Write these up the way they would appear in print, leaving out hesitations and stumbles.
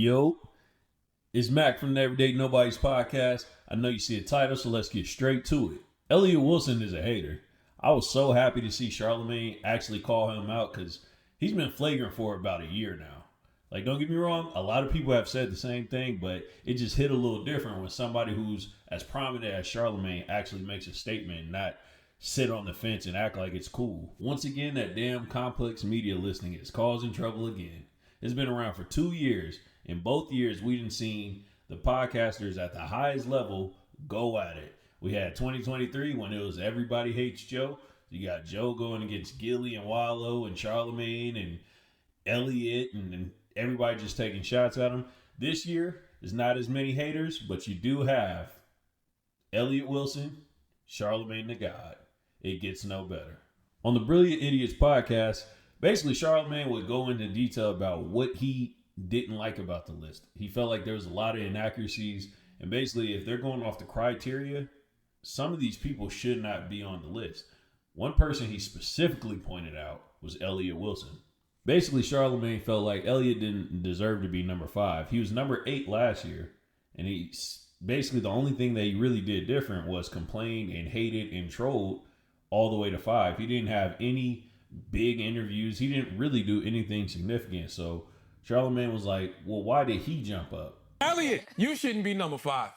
Yo, it's Mac from the Everyday Nobody's podcast. I know you see a title, so let's get straight to it. Elliott Wilson is a hater. I was so happy to see Charlamagne actually call him out because he's been flagrant for about a year now. Like, don't get me wrong, a lot of people have said the same thing, but it just hit a little different when somebody who's as prominent as Charlamagne actually makes a statement and not sit on the fence and act like it's cool. Once again, that damn complex media listing is causing trouble again. It's been around for 2 years. In both years, we didn't seen the podcasters at the highest level go at it. We had 2023 when it was Everybody Hates Joe. You got Joe going against Gilly and Wallow and Charlamagne and Elliot and everybody just taking shots at him. This year, there's not as many haters, but you do have Elliott Wilson, Charlamagne the God. It gets no better. On the Brilliant Idiots podcast, basically Charlamagne would go into detail about what he didn't like about the list. He felt like there was a lot of inaccuracies, and basically if they're going off the criteria, some of these people should not be on the list. One person he specifically pointed out was Elliott Wilson. Basically, Charlamagne felt like Elliott didn't deserve to be number 5. He was number 8 last year, and he basically the only thing that he really did different was complain and hated and trolled all the way to 5. He didn't have any big interviews. He didn't really do anything significant. So Charlamagne was like, well, why did he jump up? Elliot, you shouldn't be number 5.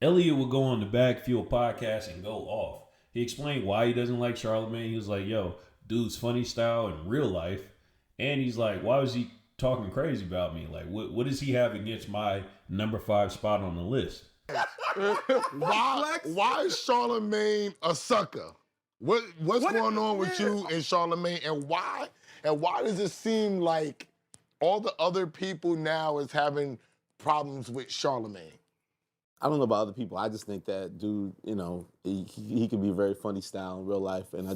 Elliot would go on the Backfield podcast and go off. He explained why he doesn't like Charlamagne. He was like, yo, dude's funny style in real life. And he's like, why was he talking crazy about me? Like, what does he have against my number 5 spot on the list? Why is Charlamagne a sucker? What's going on with you and Charlamagne, and why does it seem like all the other people now is having problems with Charlamagne? I don't know about other people. I just think that dude, you know, he can be very funny style in real life, and I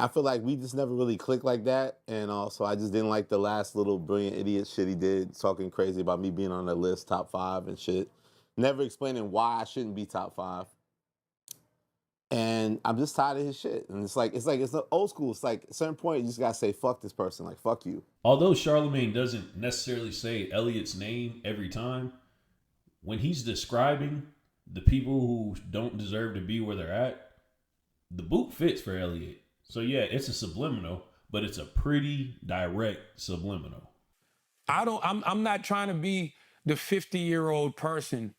feel like we just never really clicked like that, and also I just didn't like the last little Brilliant Idiot shit he did, talking crazy about me being on the list, top 5 and shit, never explaining why I shouldn't be top 5. And I'm just tired of his shit. And it's old school. It's like at a certain point, you just gotta say, fuck this person. Like, fuck you. Although Charlamagne doesn't necessarily say Elliot's name every time, when he's describing the people who don't deserve to be where they're at, the boot fits for Elliot. So yeah, it's a subliminal, but it's a pretty direct subliminal. I'm not trying to be the 50-year-old person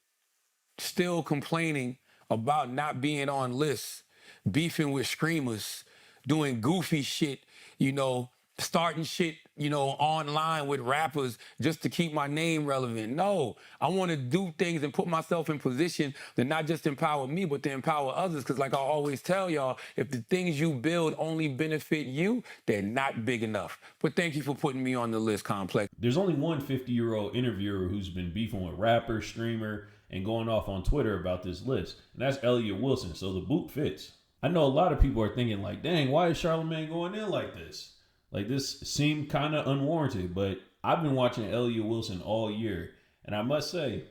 still complaining about not being on lists, beefing with screamers, doing goofy shit, you know, starting shit, you know, online with rappers just to keep my name relevant. No, I want to do things and put myself in position to not just empower me, but to empower others. Because like I always tell y'all, if the things you build only benefit you, they're not big enough. But thank you for putting me on the list, Complex. There's only one 50-year-old interviewer who's been beefing with rapper, streamer, and going off on Twitter about this list, and that's Elliott Wilson, so the boot fits. I know a lot of people are thinking like, dang, why is Charlamagne going in like this? Like, this seemed kind of unwarranted, but I've been watching Elliott Wilson all year, and I must say,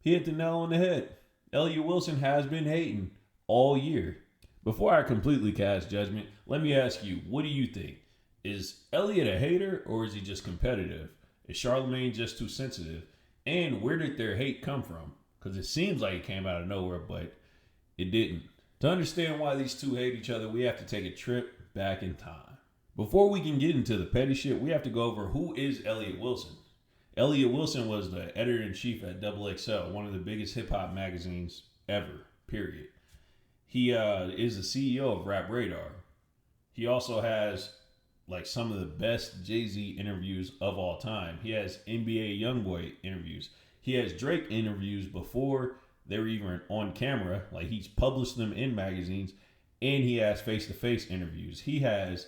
he hit the nail on the head. Elliott Wilson has been hating all year. Before I completely cast judgment, let me ask you, what do you think? Is Elliott a hater, or is he just competitive? Is Charlamagne just too sensitive? And where did their hate come from? Because it seems like it came out of nowhere, but it didn't. To understand why these two hate each other, we have to take a trip back in time. Before we can get into the petty shit, we have to go over who is Elliott Wilson. Elliott Wilson was the editor-in-chief at XXL, one of the biggest hip-hop magazines ever, period. He is the CEO of Rap Radar. He also has like some of the best Jay-Z interviews of all time. He has NBA YoungBoy interviews. He has Drake interviews before they were even on camera. Like, he's published them in magazines. And he has face-to-face interviews. He has,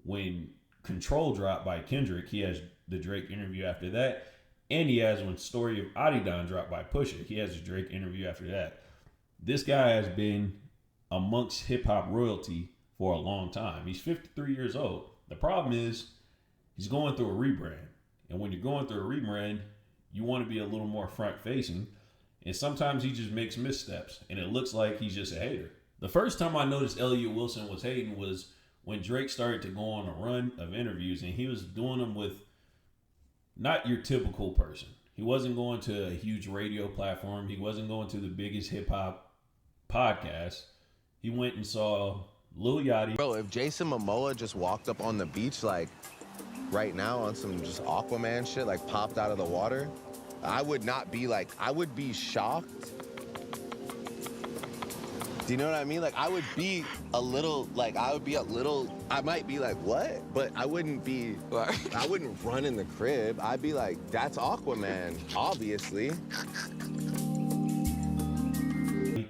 when Control dropped by Kendrick, he has the Drake interview after that. And he has when Story of Adidon dropped by Pusha. He has a Drake interview after that. This guy has been amongst hip-hop royalty for a long time. He's 53 years old. The problem is he's going through a rebrand. And when you're going through a rebrand, you want to be a little more front-facing. And sometimes he just makes missteps. And it looks like he's just a hater. The first time I noticed Elliott Wilson was hating was when Drake started to go on a run of interviews. And he was doing them with not your typical person. He wasn't going to a huge radio platform. He wasn't going to the biggest hip hop podcast. He went and saw Lil Yachty. Bro, if Jason Momoa just walked up on the beach, like, right now on some just Aquaman shit, like, popped out of the water, I would not be like, I would be shocked. Do you know what I mean? Like, I would be a little, I might be like, what? But I wouldn't be, I wouldn't run in the crib. I'd be like, that's Aquaman, obviously.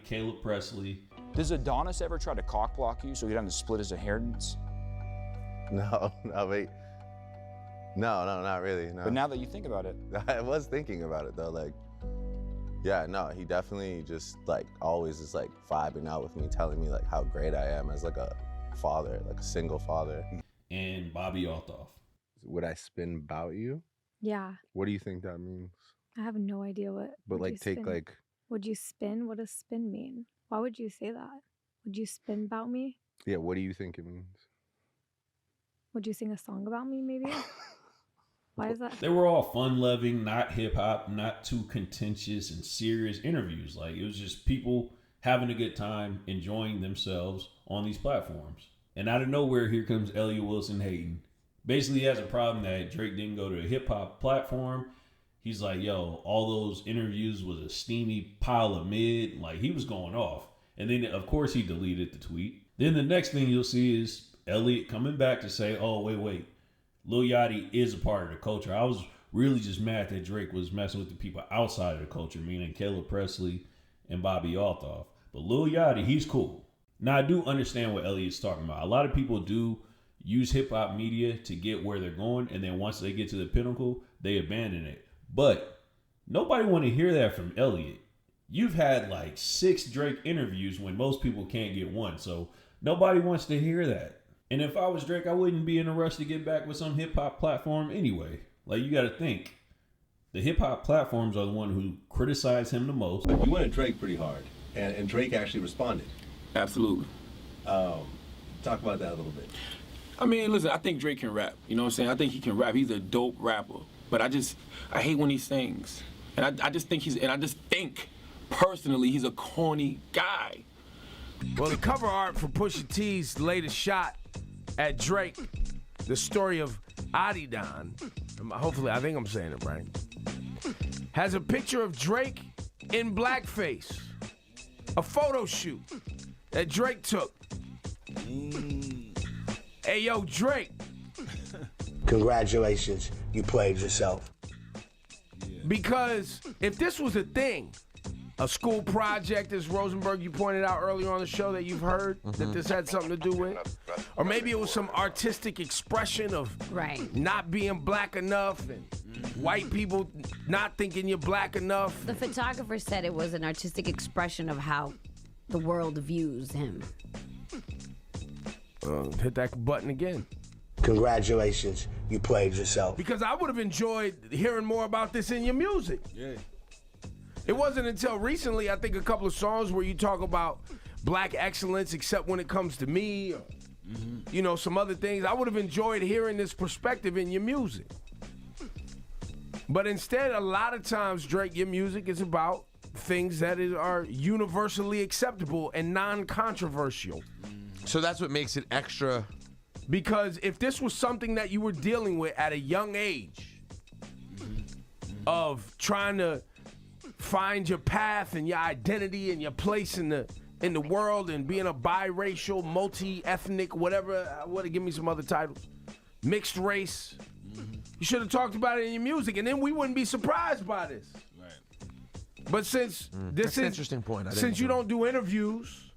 Caleb Presley. Does Adonis ever try to cock block you so he doesn't split his inheritance? No, wait. No, not really, no. But now that you think about it. I was thinking about it, though, like, yeah, no, he definitely just, like, always is, like, vibing out with me, telling me, like, how great I am as, like, a father, like, a single father. And Bobby Altoff. Would I spin about you? Yeah. What do you think that means? I have no idea what. But, like, take, spin? like... Would you spin? What does spin mean? Why would you say that? Would you spin about me? Yeah, what do you think it means? Would you sing a song about me, maybe? Why is that? They were all fun-loving, not hip-hop, not too contentious and serious interviews. Like, it was just people having a good time, enjoying themselves on these platforms. And out of nowhere, here comes Elliott Wilson hating. Basically, he has a problem that Drake didn't go to a hip-hop platform. He's like, yo, all those interviews was a steamy pile of mid. Like, he was going off. And then, of course, he deleted the tweet. Then the next thing you'll see is Elliot coming back to say, oh, wait. Lil Yachty is a part of the culture. I was really just mad that Drake was messing with the people outside of the culture, meaning Caleb Presley and Bobby Altoff. But Lil Yachty, he's cool. Now, I do understand what Elliot's talking about. A lot of people do use hip-hop media to get where they're going, and then once they get to the pinnacle, they abandon it. But nobody want to hear that from Elliot. You've had like 6 Drake interviews when most people can't get one, so nobody wants to hear that. And if I was Drake, I wouldn't be in a rush to get back with some hip-hop platform anyway. Like, you got to think, the hip-hop platforms are the one who criticize him the most. But you went at Drake pretty hard, and Drake actually responded. Absolutely. Talk about that a little bit. I mean, listen, I think Drake can rap. You know what I'm saying? I think he can rap. He's a dope rapper. But I hate when he sings. And I just think personally, he's a corny guy. Well, the cover art for Pusha T's latest shot at Drake, the story of Adidon, hopefully I think I'm saying it right, has a picture of Drake in blackface, a photo shoot that Drake took. Hey, yo, Drake. Congratulations, you played yourself. Because if this was a thing, a school project, as Rosenberg, you pointed out earlier on the show that you've heard that this had something to do with, or maybe it was some artistic expression of not being black enough and white people not thinking you're black enough. The photographer said it was an artistic expression of how the world views him. Hit that button again. Congratulations, you played yourself. Because I would have enjoyed hearing more about this in your music. Yeah. It wasn't until recently, I think, a couple of songs where you talk about black excellence, except when it comes to me, or, you know, some other things. I would have enjoyed hearing this perspective in your music. But instead, a lot of times, Drake, your music is about things that are universally acceptable and non-controversial. So that's what makes it extra. Because if this was something that you were dealing with at a young age, of trying to find your path and your identity and your place in the world and being a biracial, multi-ethnic, whatever, give me some other titles, mixed race, you should have talked about it in your music, and then we wouldn't be surprised by this. Right. But since this That's an interesting point. Since you don't do interviews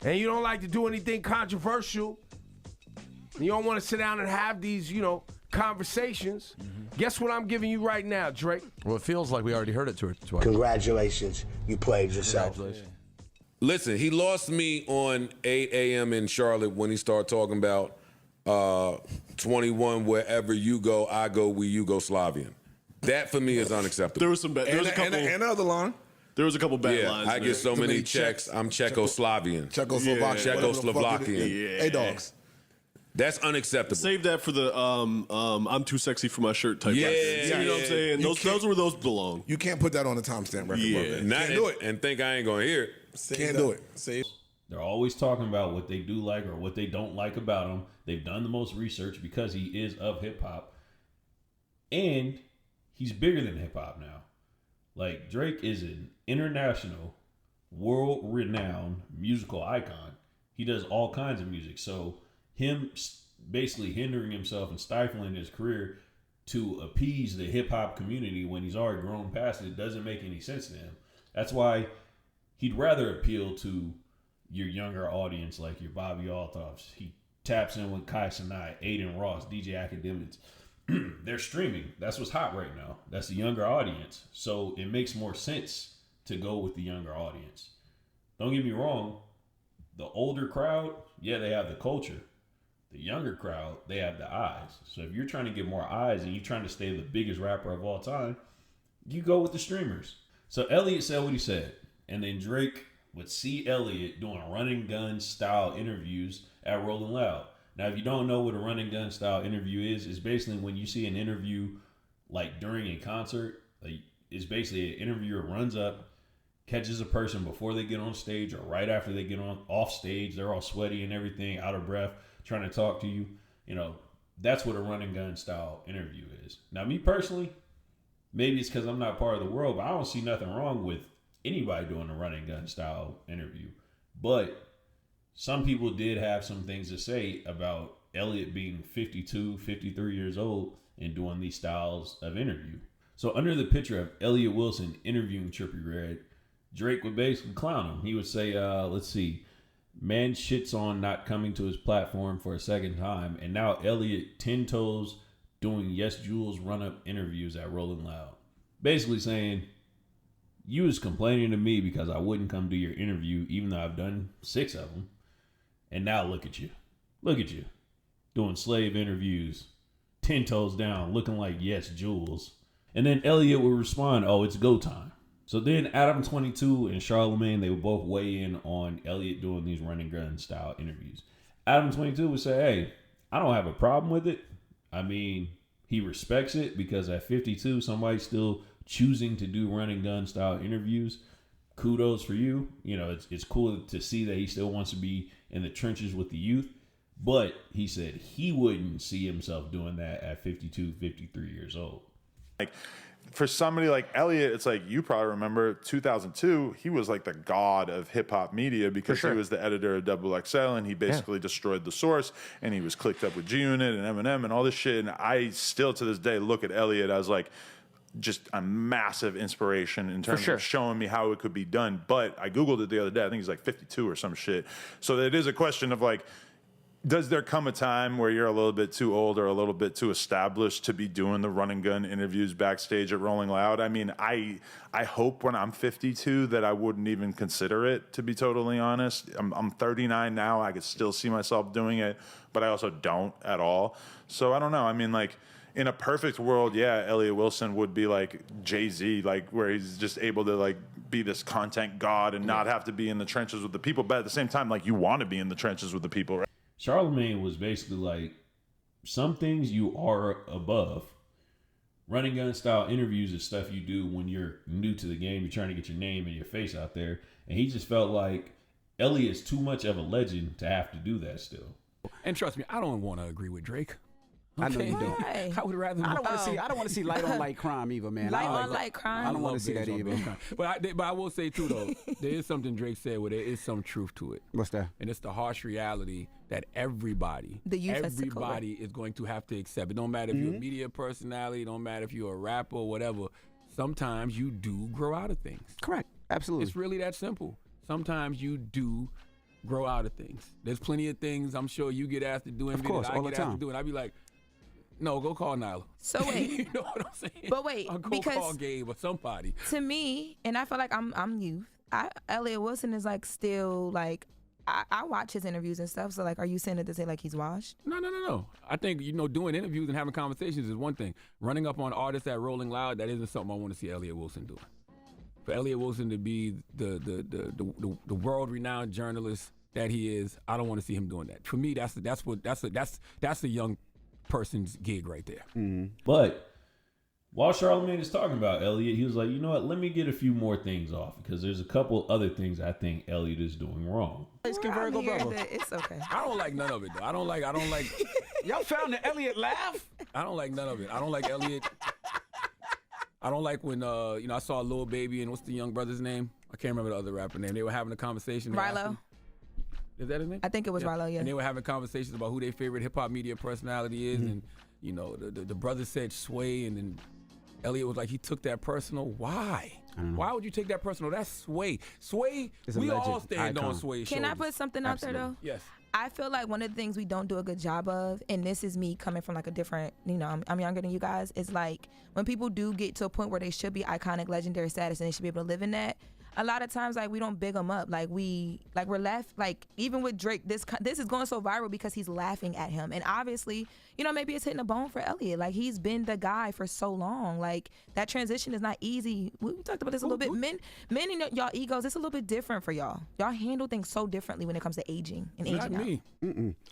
and you don't like to do anything controversial, and you don't want to sit down and have these, conversations, guess what I'm giving you right now, Drake? Well, it feels like we already heard it twice. Congratulations, you played yourself. Listen, he lost me on 8 a.m. in Charlotte when he started talking about 21, wherever you go, I go, we Yugoslavian. That for me is unacceptable. There was some bad. There was a couple. And the other line. There was a couple bad lines. I get so many checks. I'm Czechoslovakian. Czechoslovakian. Czechoslovakian. Hey, dogs. That's unacceptable. Save that for the I'm too sexy for my shirt type. Yeah, records. You know what I'm saying? Those where those belong. You can't put that on a timestamp record. Yeah, Can't do it. And think I ain't gonna hear it. Can't do it. They're always talking about what they do like or what they don't like about him. They've done the most research because he is of hip hop. And he's bigger than hip hop now. Like, Drake is an international, world-renowned musical icon. He does all kinds of music. So him basically hindering himself and stifling his career to appease the hip-hop community when he's already grown past it doesn't make any sense to him. That's why he'd rather appeal to your younger audience, like your Bobby Altoffs. He taps in with Kai Cenat, Aiden Ross, DJ Academics. They're streaming. That's what's hot right now. That's the younger audience. So it makes more sense to go with the younger audience. Don't get me wrong. The older crowd, yeah, they have the culture. The younger crowd, they have the eyes. So if you're trying to get more eyes and you're trying to stay the biggest rapper of all time, you go with the streamers. So Elliot said what he said. And then Drake would see Elliot doing run and gun style interviews at Rolling Loud. Now, if you don't know what a run and gun style interview is, it's basically when you see an interview like during a concert. Like, it's basically an interviewer runs up, catches a person before they get on stage or right after they get on off stage. They're all sweaty and everything, out of breath, trying to talk to you. You know, that's what a run and gun style interview is. Now, me personally, maybe it's because I'm not part of the world, but I don't see nothing wrong with anybody doing a run and gun style interview. But some people did have some things to say about Elliot being 52, 53 years old and doing these styles of interview. So under the picture of Elliott Wilson interviewing Trippie Redd, Drake would basically clown him. He would say, let's see, man shits on not coming to his platform for a second time. And now Elliot 10 toes doing Yes Jules run-up interviews at Rolling Loud. Basically saying, you was complaining to me because I wouldn't come to your interview even though I've done 6 of them. And now look at you. Look at you. Doing slave interviews. 10 toes down. Looking like Yes Jules. And then Elliot would respond, oh, it's go time. So then Adam 22 and Charlamagne, they would both weigh in on Elliot doing these run and gun style interviews. Adam 22 would say, hey, I don't have a problem with it. I mean, he respects it because at 52, somebody's still choosing to do run and gun style interviews. Kudos for you. You know, it's cool to see that he still wants to be in the trenches with the youth. But he said he wouldn't see himself doing that at 52, 53 years old. Like, for somebody like Elliot, it's like, you probably remember 2002, he was like the god of hip hop media because he was the editor of XXL and he basically destroyed the Source and he was clicked up with G Unit and Eminem and all this shit. And I still to this day look at Elliot as like just a massive inspiration in terms of showing me how it could be done. But I Googled it the other day. I think he's like 52 or some shit. So it is a question of like, does there come a time where you're a little bit too old or a little bit too established to be doing the run and gun interviews backstage at Rolling Loud? I mean, I hope when I'm 52 that I wouldn't even consider it, to be totally honest. I'm 39 now. I could still see myself doing it, but I also don't at all. So I don't know. I mean, like, in a perfect world, yeah, Elliott Wilson would be like Jay-Z, like where he's just able to like be this content god and not have to be in the trenches with the people. But at the same time, like, you want to be in the trenches with the people, right? Charlamagne was basically like, some things you are above. Running gun style interviews is stuff you do when you're new to the game. You're trying to get your name and your face out there. And he just felt like Elliot's too much of a legend to have to do that still. And trust me, I don't want to agree with Drake. I know you don't. I would rather. I don't want to see light on light crime either, man. Light on light crime. I don't want to see that either. But I will say too, though, there is something Drake said where there is some truth to it. What's that? And it's the harsh reality that everybody is going to have to accept. It don't matter if you're a media personality, it don't matter if you're a rapper or whatever. Sometimes you do grow out of things. Correct. Absolutely. It's really that simple. Sometimes you do grow out of things. There's plenty of things I'm sure you get asked to do and that I get asked to do, and I'd be like, no, go call Nyla. So wait, you know what I'm saying? But wait, or go because call Gabe or somebody. To me, and I feel like I'm youth. Elliott Wilson is like still like I watch his interviews and stuff. So like, are you saying it to say like he's washed? No. I think doing interviews and having conversations is one thing. Running up on artists at Rolling Loud, that isn't something I want to see Elliott Wilson doing. For Elliott Wilson to be the world-renowned journalist that he is, I don't want to see him doing that. For me, that's a young person's gig right there. But while Charlamagne is talking about Elliot, he was like, you know what? Let me get a few more things off because there's a couple other things I think Elliot is doing wrong. It's okay. I don't like none of it though. I don't like. Y'all found the Elliot laugh? I don't like none of it. I don't like Elliot. I don't like when I saw Lil Baby and what's the young brother's name? I can't remember the other rapper name. They were having a conversation. Rilo. Is that his name? I think it was Rilo, yeah. And they were having conversations about who their favorite hip hop media personality is, and the brother said Sway, and then Elliot was like, he took that personal. Why? Why would you take that personal? That's Sway. Sway, we all stand on Sway's Can I shoulders. put something out there though? Yes. I feel like one of the things we don't do a good job of, and this is me coming from like a different, I'm younger than you guys, is like when people do get to a point where they should be iconic, legendary status, and they should be able to live in that. A lot of times, like, we don't big them up. Like we're left, like, even with Drake, this is going so viral because he's laughing at him. And obviously, maybe it's hitting a bone for Elliot. Like, he's been the guy for so long. Like, that transition is not easy. We talked about this a little bit. Men and y'all egos, it's a little bit different for y'all. Y'all handle things so differently when it comes to aging and aging Not me.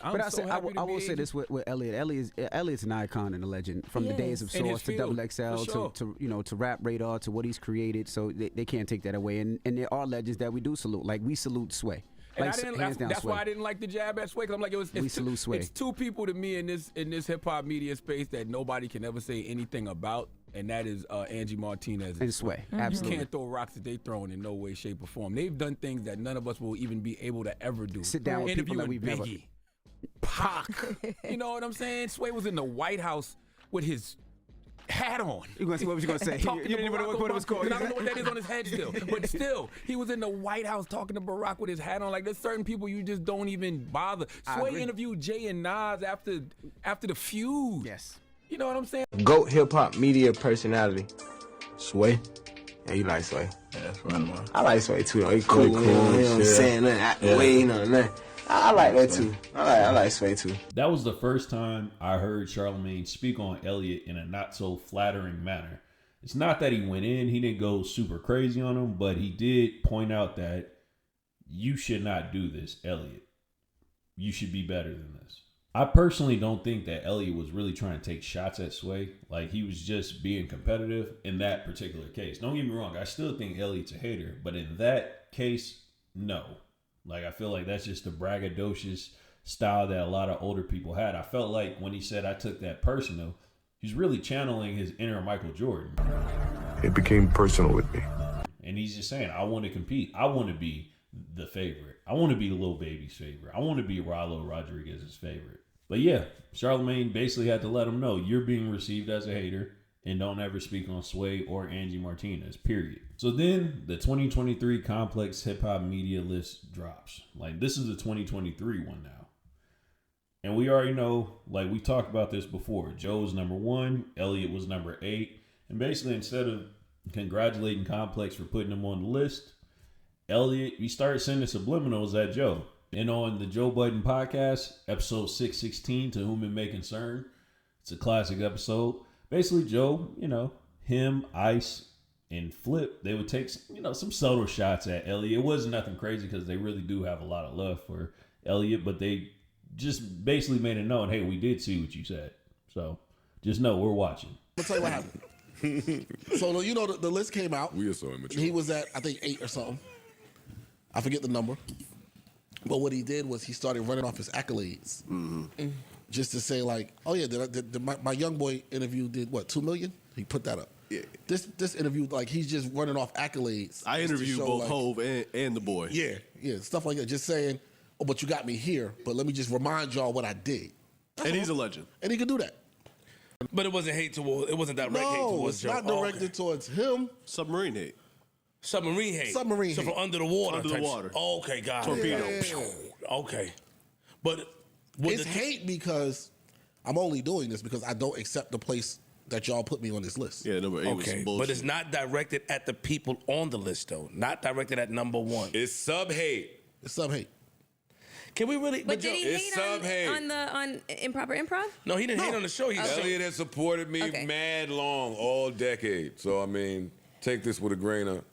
But I will say this with Elliot. Elliot's an icon and a legend from the days of Source to Double XL to Rap Radar to what he's created. So they can't take that away. And there are legends that we do salute. Like we salute Sway. And Like, that's why I didn't like the jab at Sway, because I'm like, it's two people to me in this hip hop media space that nobody can ever say anything about, and that is Angie Martinez and Sway. Absolutely. You can't throw rocks that they throwing in no way, shape, or form. They've done things that none of us will even be able to ever do. Sit down with people that we've never. Pac. You know what I'm saying? Sway was in the White House with his hat on. You gonna see what was you gonna say? You didn't even know what it was called. I don't know what that is on his head still, but still, he was in the White House talking to Barack with his hat on. Like, there's certain people you just don't even bother. Sway interviewed Jay and Nas after the feud. Yes. You know what I'm saying? GOAT hip hop media personality. Sway. Yeah, you like Sway. Yeah, that's right, man. I like Sway too though. He cool. Really cool. You know what I'm saying? Nothing way, nothing. I like that too. I like Sway too. That was the first time I heard Charlamagne speak on Elliot in a not so flattering manner. It's not that he went in, he didn't go super crazy on him, but he did point out that you should not do this, Elliot. You should be better than this. I personally don't think that Elliot was really trying to take shots at Sway. Like, he was just being competitive in that particular case. Don't get me wrong, I still think Elliot's a hater, but in that case, no. Like, I feel like that's just the braggadocious style that a lot of older people had. I felt like when he said I took that personal, he's really channeling his inner Michael Jordan. It became personal with me. And he's just saying, I want to compete. I want to be the favorite. I want to be Lil Baby's favorite. I want to be Rallo Rodriguez's favorite. But yeah, Charlamagne basically had to let him know you're being received as a hater. And don't ever speak on Sway or Angie Martinez, period. So then the 2023 Complex Hip Hop Media List drops. Like, this is the 2023 one now. And we already know, like, we talked about this before. Joe was number 1, Elliot was number 8. And basically, instead of congratulating Complex for putting him on the list, Elliot, we started sending subliminals at Joe. And on the Joe Budden podcast, episode 616, To Whom It May Concern, it's a classic episode. Basically, Joe, him, Ice, and Flip, they would take, some subtle shots at Elliot. It wasn't nothing crazy because they really do have a lot of love for Elliot, but they just basically made it known, hey, we did see what you said. So just know we're watching. I'll tell you what happened. So, the list came out. We are so immature. He was at, I think, 8 or something. I forget the number. But what he did was he started running off his accolades. Mm-hmm. Just to say, like, oh yeah, my Young Boy interview did what, 2 million? He put that up. Yeah. This interview, like, he's just running off accolades. I interviewed both like, Hove and the boy. Yeah, stuff like that. Just saying, oh, but you got me here. But let me just remind y'all what I did. And he's a legend. And he could do that. But it wasn't hate towards. It wasn't direct hate towards Joe. No, it's not directed towards him. Submarine hate. Submarine hate. Submarine so hate. from under the water. Under the water. Oh, okay, got Torpedo. it. Yeah. Okay, but it's hate because I'm only doing this because I don't accept the place that y'all put me on this list. Yeah, number 8 was some bullshit. But it's not directed at the people on the list, though. Not directed at number 1. It's sub-hate. It's sub-hate. Can we really? But did he hate on Improper Improv? No, he didn't hate on the show. Elliot has supported me mad long, all decade. So, I mean, take this with a grain of...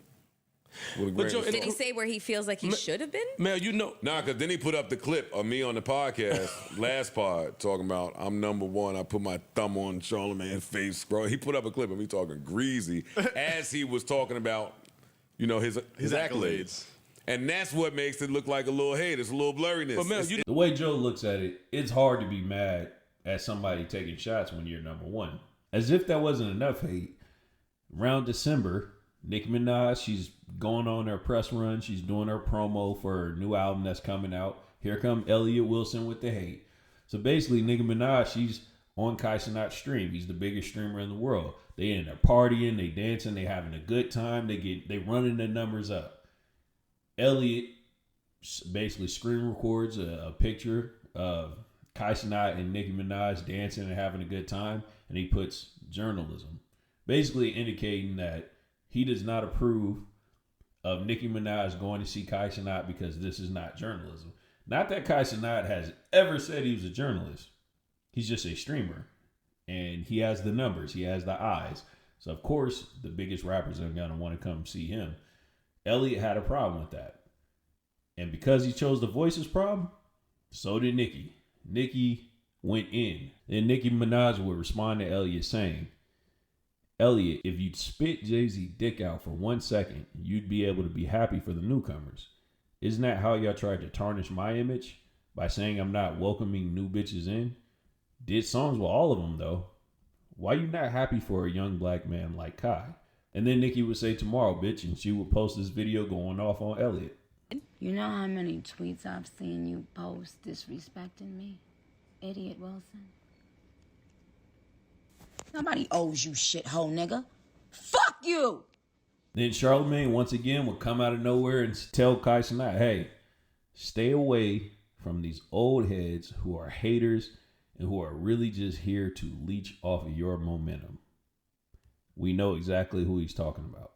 Did he say where he feels like he should have been? Mel, you know. Nah, because then he put up the clip of me on the podcast, last pod, talking about I'm number one. I put my thumb on Charlamagne's face, bro. He put up a clip of me talking greasy as he was talking about, you know, his accolades. And that's what makes it look like a little hate. It's a little blurriness. But Mel, the way Joe looks at it, it's hard to be mad at somebody taking shots when you're number one. As if that wasn't enough hate. Around December, Nicki Minaj, she's going on her press run. She's doing her promo for her new album that's coming out. Here come Elliott Wilson with the hate. So basically, Nicki Minaj, she's on Kai Cenat's stream. He's the biggest streamer in the world. They in there partying, they dancing, they having a good time. They running the numbers up. Elliott basically screen records a picture of Kai Cenat and Nicki Minaj dancing and having a good time, and he puts journalism, basically indicating that he does not approve of Nicki Minaj going to see Kai Cenat because this is not journalism. Not that Kai Cenat has ever said he was a journalist. He's just a streamer, and he has the numbers, he has the eyes. So of course, the biggest rappers are gonna want to come see him. Elliott had a problem with that. And because he chose the Voices problem, so did Nicki. Nicki went in. Then Nicki Minaj would respond to Elliott saying, Elliott, if you'd spit Jay-Z dick out for 1 second, you'd be able to be happy for the newcomers. Isn't that how y'all tried to tarnish my image? By saying I'm not welcoming new bitches in? Did songs with all of them though. Why you not happy for a young black man like Kai? And then Nicki would say tomorrow, bitch, and she would post this video going off on Elliott. You know how many tweets I've seen you post disrespecting me? Elliott Wilson. Nobody owes you shithole, nigga. Fuck you! Then Charlamagne once again would come out of nowhere and tell Kai Cenat, hey, stay away from these old heads who are haters and who are really just here to leech off of your momentum. We know exactly who he's talking about.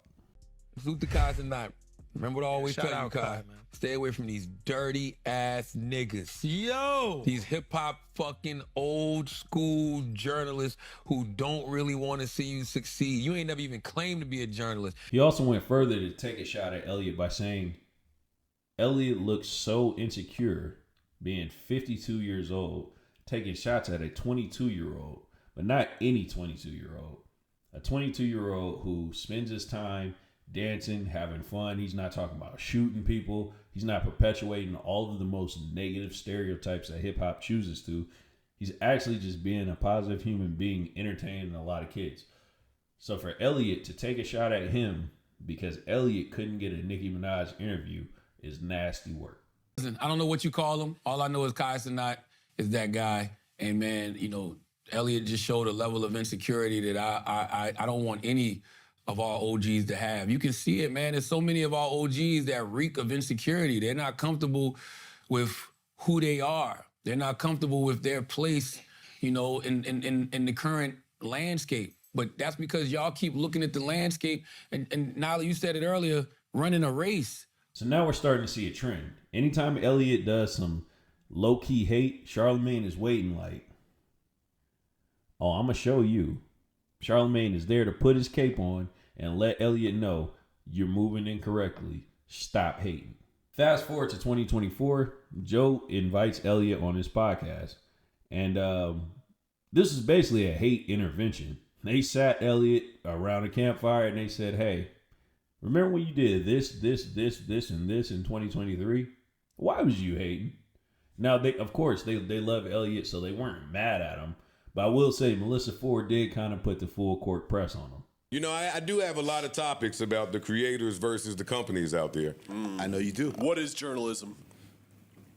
Salute to Kai Cenat. Remember what I always tell you, Kai, man. Stay away from these dirty ass niggas. Yo! These hip hop fucking old school journalists who don't really want to see you succeed. You ain't never even claimed to be a journalist. He also went further to take a shot at Elliott by saying, Elliott looks so insecure being 52 years old, taking shots at a 22-year-old, but not any 22-year-old. A 22-year-old who spends his time dancing, having fun. He's not talking about shooting people. He's not perpetuating all of the most negative stereotypes that hip hop chooses to. He's actually just being a positive human being, entertaining a lot of kids. So for Elliott to take a shot at him because Elliott couldn't get a Nicki Minaj interview is nasty work. Listen, I don't know what you call him. All I know is Kai Cenat is that guy. And man, you know, Elliott just showed a level of insecurity that I don't want any of our OGs to have. You can see it, man. There's so many of our OGs that reek of insecurity. They're not comfortable with who they are. They're not comfortable with their place, you know, in the current landscape. But that's because y'all keep looking at the landscape and Nala, you said it earlier, running a race. So now we're starting to see a trend. Anytime Elliott does some low-key hate, Charlamagne is waiting like, oh, I'm going to show you. Charlamagne is there to put his cape on and let Elliott know you're moving incorrectly. Stop hating. Fast forward to 2024, Joe invites Elliott on his podcast. And this is basically a hate intervention. They sat Elliott around a campfire and they said, hey, remember when you did this, and this in 2023? Why was you hating? Now, they love Elliott, so they weren't mad at him. But I will say Melissa Ford did kind of put the full court press on him. You know, I do have a lot of topics about the creators versus the companies out there. I know you do. What is journalism?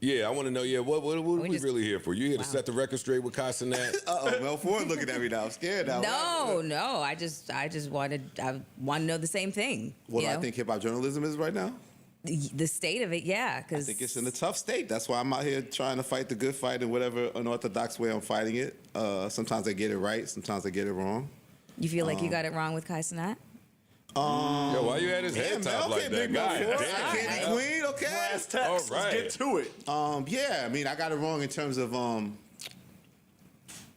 Yeah, I want to know, what are we really here for? You here to set the record straight with Kai Cenat? Uh-oh, Mel Ford looking at me now. I'm scared now. No. I just want to know the same thing. What do I think hip-hop journalism is right now? The state of it, yeah. I think it's in a tough state. That's why I'm out here trying to fight the good fight in whatever unorthodox way I'm fighting it. Sometimes I get it right. Sometimes I get it wrong. You feel like you got it wrong with Kai Cenat? Yo, why you had his head top like that? God Candy Queen, okay? Brass tacks. All right. Let's get to it. Yeah, I mean, I got it wrong in terms of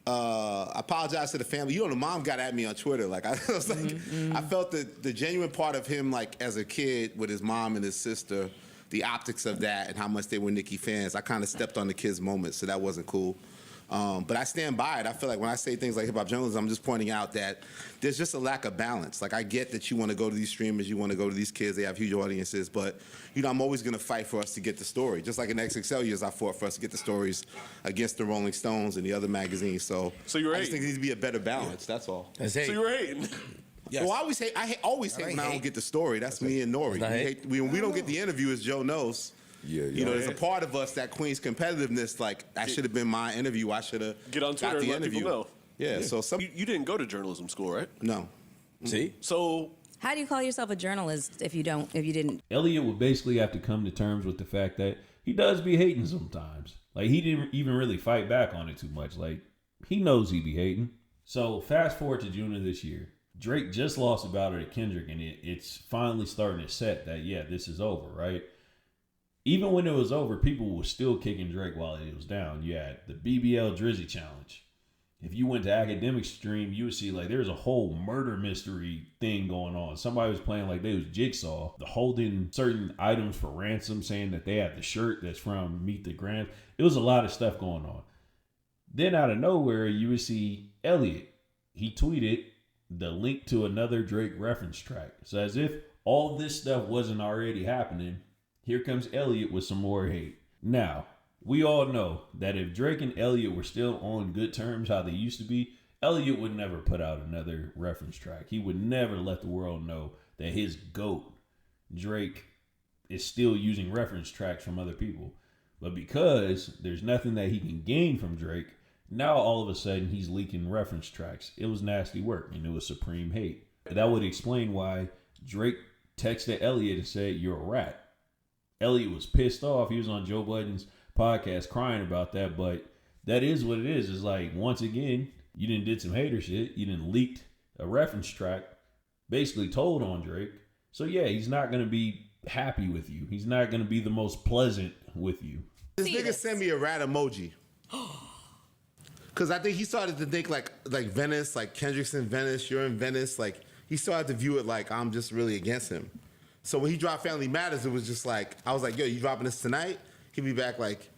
I apologize to the family. You know, the mom got at me on Twitter. Like, I was like, I felt the genuine part of him, like, as a kid with his mom and his sister, the optics of that and how much they were Nicki fans. I kind of stepped on the kid's moment, so that wasn't cool. But I stand by it. I feel like when I say things like hip-hop journalism, I'm just pointing out that there's just a lack of balance. Like, I get that you want to go to these streamers, you want to go to these kids, they have huge audiences, but, you know, I'm always going to fight for us to get the story. Just like in XXL years, I fought for us to get the stories against the Rolling Stones and the other magazines. So you were I just think there needs to be a better balance, that's all. So you were hating. Yes. Well, I always hate when I don't get the story. That's me and Nori. When we don't get the interview, as Joe knows. Yeah, you know, there's a part of us that Queen's competitiveness. Like, that should have been my interview. I should have Get on Twitter got the and let interview. people know. Yeah. So you didn't go to journalism school, right? No. See? So How do you call yourself a journalist if you didn't? Elliot would basically have to come to terms with the fact that he does be hating sometimes. Like, he didn't even really fight back on it too much. Like, he knows he be hating. So fast forward to June of this year. Drake just lost about it at Kendrick, and it's finally starting to set that, yeah, this is over, right? Even when it was over, people were still kicking Drake while it was down. You had the BBL Drizzy challenge. If you went to academic stream, you would see like there's a whole murder mystery thing going on. Somebody was playing like they was Jigsaw, holding certain items for ransom, saying that they had the shirt that's from Meet the Grams. It was a lot of stuff going on. Then out of nowhere, you would see Elliot. He tweeted the link to another Drake reference track. So as if all this stuff wasn't already happening, here comes Elliot with some more hate. Now, we all know that if Drake and Elliot were still on good terms how they used to be, Elliot would never put out another reference track. He would never let the world know that his GOAT, Drake, is still using reference tracks from other people. But because there's nothing that he can gain from Drake, now all of a sudden he's leaking reference tracks. It was nasty work and it was supreme hate. That would explain why Drake texted Elliot and said, "You're a rat." Elliot was pissed off. He was on Joe Budden's podcast crying about that, but that is what it is. It's like, once again, you did some hater shit. You leaked a reference track, basically told on Drake. So yeah, he's not going to be happy with you. He's not going to be the most pleasant with you. This nigga sent me a rat emoji. Because I think he started to think like Venice, like Kendrick's in Venice, you're in Venice. Like, he started to view it like I'm just really against him. So when he dropped Family Matters, it was just like, I was like, yo, you dropping this tonight? He'd be back like,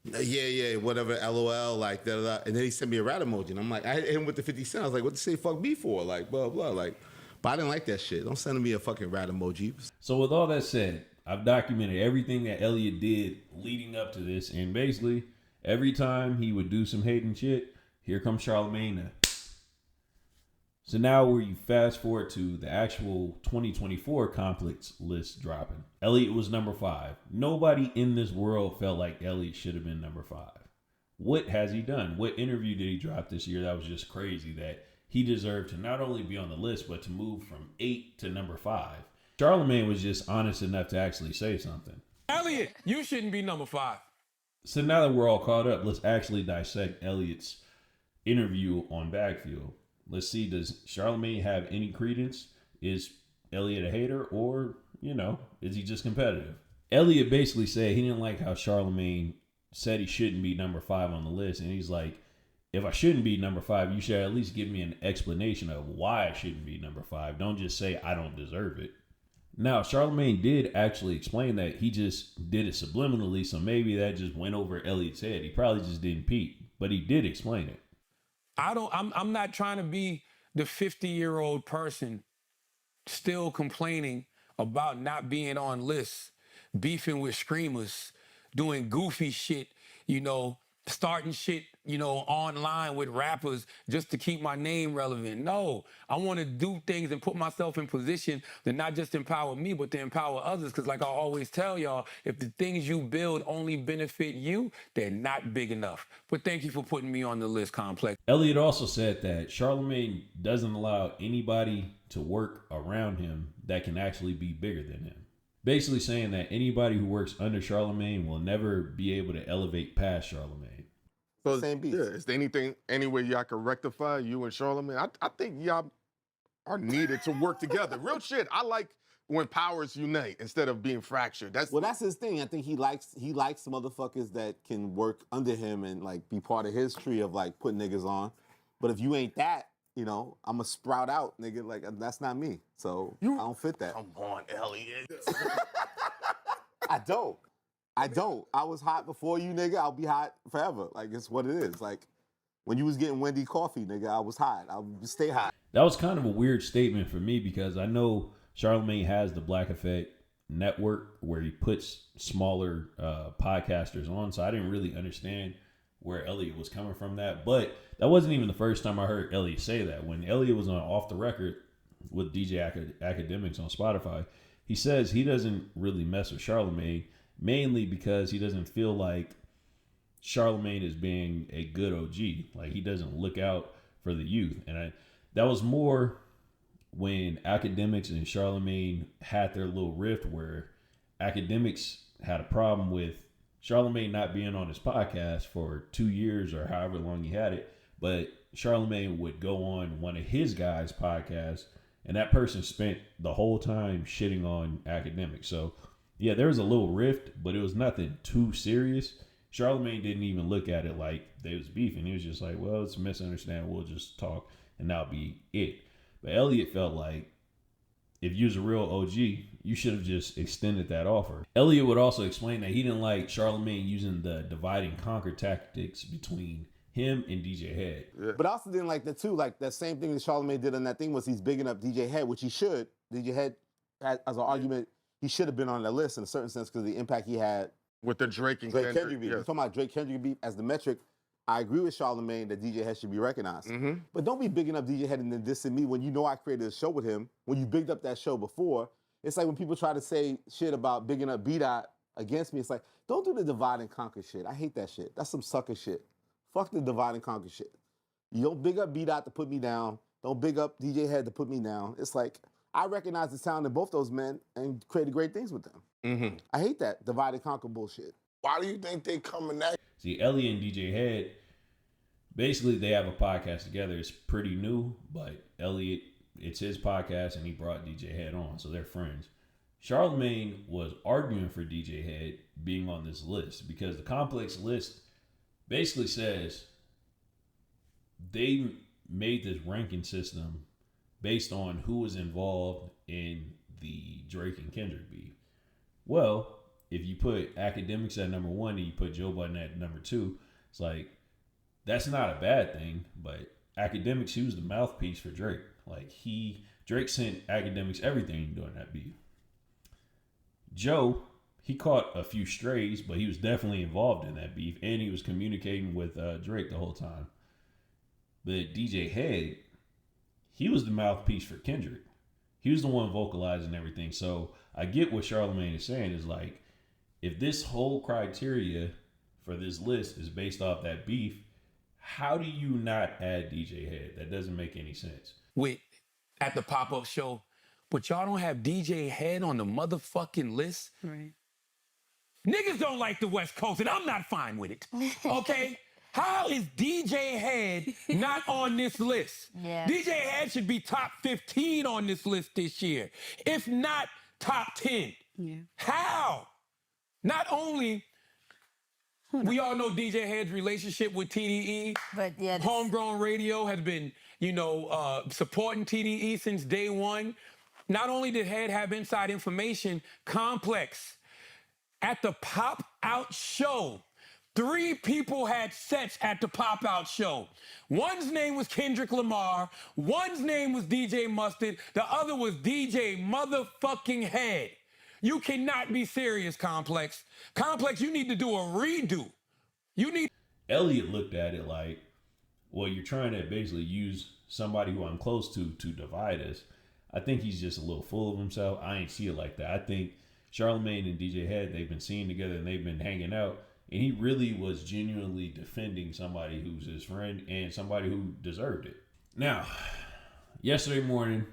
yeah, whatever, LOL, like, da-da-da. And then he sent me a rat emoji. And I'm like, I hit him with the 50 Cent. I was like, what to say fuck me for? Like, blah, blah. Like, but I didn't like that shit. Don't send me a fucking rat emoji. So with all that said, I've documented everything that Elliot did leading up to this. And basically, every time he would do some hating shit, here comes Charlamagne. So now where you fast forward to the actual 2024 conflicts list dropping. Elliot was number 5. Nobody in this world felt like Elliot should have been number 5. What has he done? What interview did he drop this year that was just crazy that he deserved to not only be on the list, but to move from 8 to number 5? Charlamagne was just honest enough to actually say something. Elliot, you shouldn't be number 5. So now that we're all caught up, let's actually dissect Elliot's interview on Backfield. Let's see, does Charlamagne have any credence? Is Elliot a hater, or, is he just competitive? Elliot basically said he didn't like how Charlamagne said he shouldn't be number 5 on the list. And he's like, if I shouldn't be number 5, you should at least give me an explanation of why I shouldn't be number 5. Don't just say I don't deserve it. Now, Charlamagne did actually explain that he just did it subliminally, so maybe that just went over Elliot's head. He probably just didn't peep, but he did explain it. I'm not trying to be the 50-year-old person still complaining about not being on lists, beefing with screamers, doing goofy shit, starting shit, online with rappers just to keep my name relevant. No, I want to do things and put myself in position to not just empower me, but to empower others. Because like I always tell y'all, if the things you build only benefit you, they're not big enough. But thank you for putting me on the list, Complex. Elliot also said that Charlamagne doesn't allow anybody to work around him that can actually be bigger than him. Basically saying that anybody who works under Charlamagne will never be able to elevate past Charlamagne. So is there any way y'all can rectify you and Charlamagne? I think y'all are needed to work together. Real shit. I like when powers unite instead of being fractured. That's his thing. I think he likes motherfuckers that can work under him and like be part of his tree of like putting niggas on. But if you ain't that, you know, I'm a sprout out, nigga. Like that's not me. So I don't fit that. Come on, Elliot. I don't. I was hot before you, nigga. I'll be hot forever. Like it's what it is. Like when you was getting Wendy coffee, nigga, I was hot. I'll stay hot. That was kind of a weird statement for me because I know Charlamagne has the Black Effect network where he puts smaller podcasters on, so I didn't really understand where Elliot was coming from that. But that wasn't even the first time I heard Elliot say that. When Elliot was on Off the Record with DJ Academics on Spotify, he says he doesn't really mess with Charlamagne, mainly because he doesn't feel like Charlamagne is being a good OG. Like he doesn't look out for the youth. And that was more when Academics and Charlamagne had their little rift where Academics had a problem with Charlamagne not being on his podcast for 2 years or however long he had it. But Charlamagne would go on one of his guys' podcasts and that person spent the whole time shitting on Academics. So yeah, there was a little rift, but it was nothing too serious. Charlamagne didn't even look at it like they was beefing. He was just like, well, it's a misunderstanding. We'll just talk and that'll be it. But Elliot felt like if you was a real OG, you should have just extended that offer. Elliot would also explain that he didn't like Charlamagne using the divide and conquer tactics between him and DJ Head. Yeah. But I also didn't like that too. Like that same thing that Charlamagne did on that thing was he's bigging up DJ Head, which he should. DJ Head, as an argument, he should have been on the list in a certain sense because of the impact he had with the Drake and Kendrick beef. Yes. You're talking about Drake Kendrick beef as the metric. I agree with Charlamagne that DJ Head should be recognized. Mm-hmm. But don't be bigging up DJ Head and then dissing me when you know I created a show with him. When you bigged up that show before, it's like when people try to say shit about bigging up B-Dot against me, it's like, don't do the divide and conquer shit. I hate that shit. That's some sucker shit. Fuck the divide and conquer shit. You don't big up B-Dot to put me down. Don't big up DJ Head to put me down. It's like, I recognize the talent of both those men and created great things with them. Mm-hmm. I hate that divide and conquer bullshit. Why do you think they coming at? See, Elliot and DJ Head, basically they have a podcast together. It's pretty new, but Elliot, it's his podcast and he brought DJ Head on, so they're friends. Charlamagne was arguing for DJ Head being on this list because the Complex list basically says they made this ranking system based on who was involved in the Drake and Kendrick beef. Well, if you put Academics at number 1 and you put Joe Budden at number 2, it's like, that's not a bad thing, but Academics, he was the mouthpiece for Drake. Like Drake sent Academics everything during that beef. Joe, he caught a few strays, but he was definitely involved in that beef and he was communicating with Drake the whole time. But DJ Head, he was the mouthpiece for Kendrick. He was the one vocalizing everything. So I get what Charlamagne is saying is like, if this whole criteria for this list is based off that beef, how do you not add DJ Head? That doesn't make any sense. Wait, at the pop-up show, but y'all don't have DJ Head on the motherfucking list? Right. Niggas don't like the West Coast, and I'm not fine with it. Okay? How is DJ Head not on this list? Yeah. DJ Head should be top 15 on this list this year, if not top 10. Yeah. How? Not only, we all know DJ Head's relationship with TDE. But yeah, Homegrown Radio has been, supporting TDE since day one. Not only did Head have inside information, Complex, at the pop-out show, 3 people had sets at the pop-out show. One's name was Kendrick Lamar, one's name was DJ Mustard, the other was DJ motherfucking Head. You cannot be serious, Complex. Complex, you need to do a redo. Elliot looked at it like, well, you're trying to basically use somebody who I'm close to divide us. I think he's just a little full of himself. I ain't see it like that. I think Charlamagne and DJ Head, they've been seen together and they've been hanging out. And he really was genuinely defending somebody who's his friend and somebody who deserved it. Now, yesterday morning,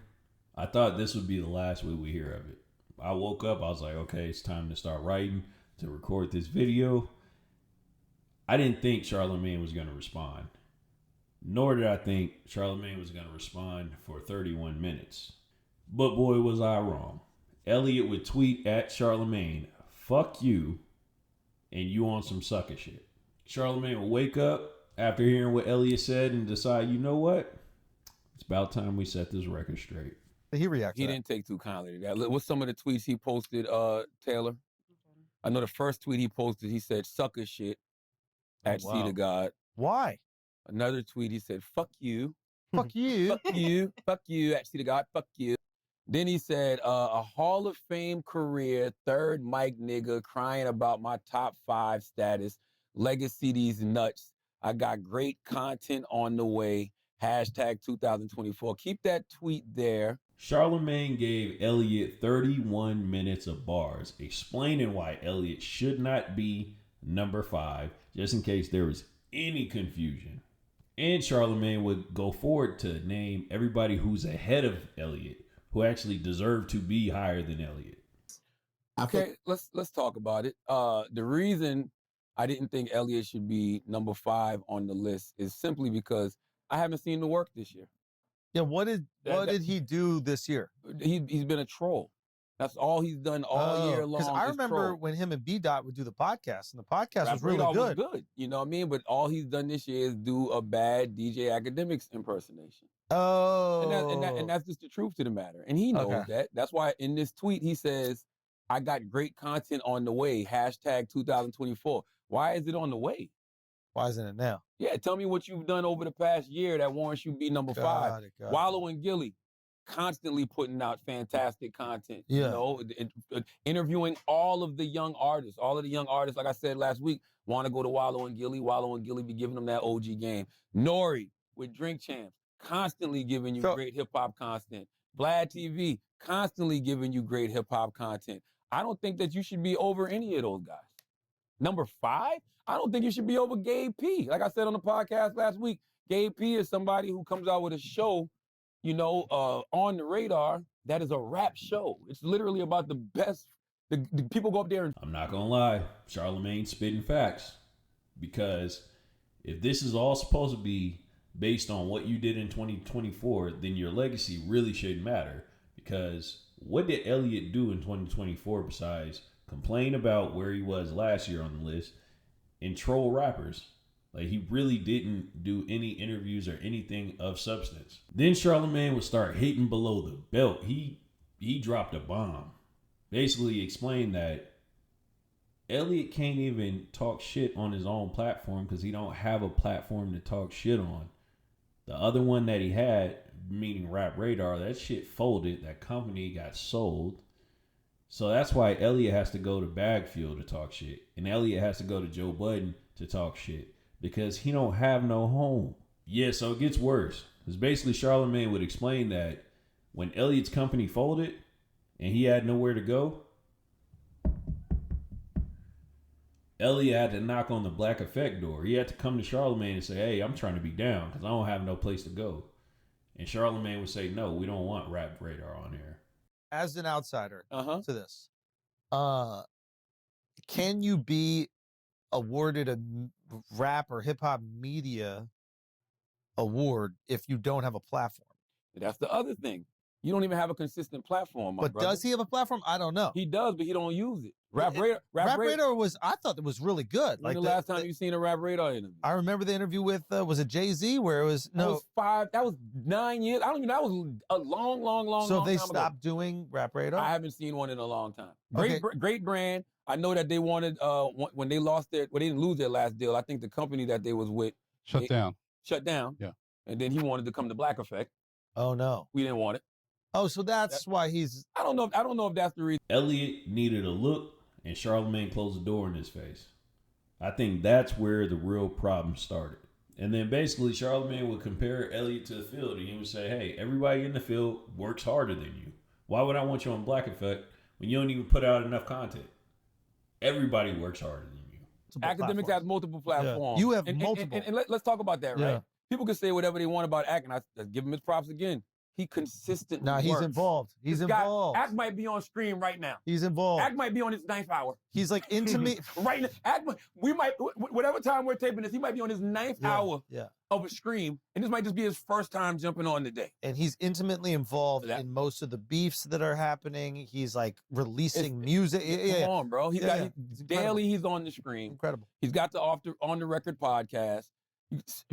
I thought this would be the last we would hear of it. I woke up, I was like, okay, it's time to start writing, to record this video. I didn't think Charlamagne was going to respond. Nor did I think Charlamagne was going to respond for 31 minutes. But boy, was I wrong. Elliot would tweet at Charlamagne, "Fuck you," and you on some sucker shit. Charlamagne would wake up after hearing what Elliot said and decide, you know what? It's about time we set this record straight. He reacted. He didn't take too kindly to that. What's some of the tweets he posted, Taylor? I know the first tweet he posted, he said, "Sucker shit" at wow. Seed of God. Why? Another tweet, he said, "Fuck you." Fuck you. Fuck you. Fuck you at Seed of God. Fuck you. Then he said, a Hall of Fame career, third mic nigga, crying about my top 5 status. Legacy these nuts. I got great content on the way. Hashtag 2024. Keep that tweet there. Charlamagne gave Elliot 31 minutes of bars explaining why Elliot should not be number 5, just in case there was any confusion. And Charlamagne would go forward to name everybody who's ahead of Elliot, who actually deserve to be higher than Elliot. Okay, let's talk about it. The reason I didn't think Elliot should be number 5 on the list is simply because I haven't seen the work this year. Yeah, what did he do this year? He's been a troll. That's all he's done all year long. Because I remember when him and B-Dot would do the podcast, and the podcast was really good. Was good. You know what I mean? But all he's done this year is do a bad DJ Academics impersonation. Oh. And that's just the truth to the matter. And he knows that. That's why in this tweet he says, "I got great content on the way. Hashtag 2024. Why is it on the way? Why isn't it now? Yeah, tell me what you've done over the past year that warrants you be number 5. Got it. Wallow and Gilly, constantly putting out fantastic content. Yeah. You know, interviewing all of the young artists. All of the young artists, like I said last week, want to go to Wallow and Gilly. Wallow and Gilly be giving them that OG game. Nori with Drink Champs, constantly giving you great hip-hop content. Vlad TV, constantly giving you great hip-hop content. I don't think that you should be over any of those guys. Number 5, I don't think you should be over Gabe P. Like I said on the podcast last week, Gabe P is somebody who comes out with a show, you know, on the radar that is a rap show. It's literally about the best. The people go up there and... I'm not going to lie. Charlamagne spitting facts. Because if this is all supposed to be based on what you did in 2024, then your legacy really shouldn't matter. Because what did Elliot do in 2024 besides complain about where he was last year on the list and troll rappers? Like, he really didn't do any interviews or anything of substance. Then Charlamagne would start hitting below the belt. He dropped a bomb. Basically explained that Elliot can't even talk shit on his own platform because he don't have a platform to talk shit on. The other one that he had, meaning Rap Radar, that shit folded. That company got sold. So that's why Elliot has to go to Bagfield to talk shit. And Elliot has to go to Joe Budden to talk shit. Because he don't have no home. Yeah, so it gets worse. Because basically Charlamagne would explain that when Elliot's company folded and he had nowhere to go, Elliot had to knock on the Black Effect door. He had to come to Charlamagne and say, "Hey, I'm trying to be down because I don't have no place to go." And Charlamagne would say, "No, we don't want Rap Radar on here." As an outsider to this, can you be awarded a rap or hip hop media award if you don't have a platform? That's the other thing. You don't even have a consistent platform, my But brother. does he have a platform? I don't know. He does, but he don't use it. Rap Rap Radar was, I thought it was really good. When the last time you seen a Rap Radar interview? I remember the interview with, was it Jay-Z where it was, That was 9 years. I don't even, that was a long So if they time stopped ago. doing Rap Radar? I haven't seen one in a long time. Okay. Great brand. I know that they wanted, when they lost they didn't lose their last deal. I think the company that they was with Shut down. Shut down. Yeah. And then he wanted to come to Black Effect. Oh no. We didn't want it. Oh, so that's why he's... I don't know if that's the reason. Elliot needed a look, and Charlamagne closed the door in his face. I think that's where the real problem started. And then basically Charlamagne would compare Elliot to the field, and he would say, "Hey, everybody in the field works harder than you. Why would I want you on Black Effect when you don't even put out enough content? Everybody works harder than you." Academics has multiple platforms. You have and, multiple. And let's talk about that, right? Yeah. People can say whatever they want about Ack, and I give him his props again. he consistently Nah, he's works. involved. He's This guy, involved. Act might be on screen right now. He's involved. Act might be on his 9th hour. He's like intimate. Right now, we might, whatever time we're taping this, he might be on his 9th hour of a stream, and this might just be his first time jumping on today. And he's intimately involved in most of the beefs that are happening. He's like releasing music. Come on, bro. Daily he's on the screen. Incredible. He's got the on the record podcast.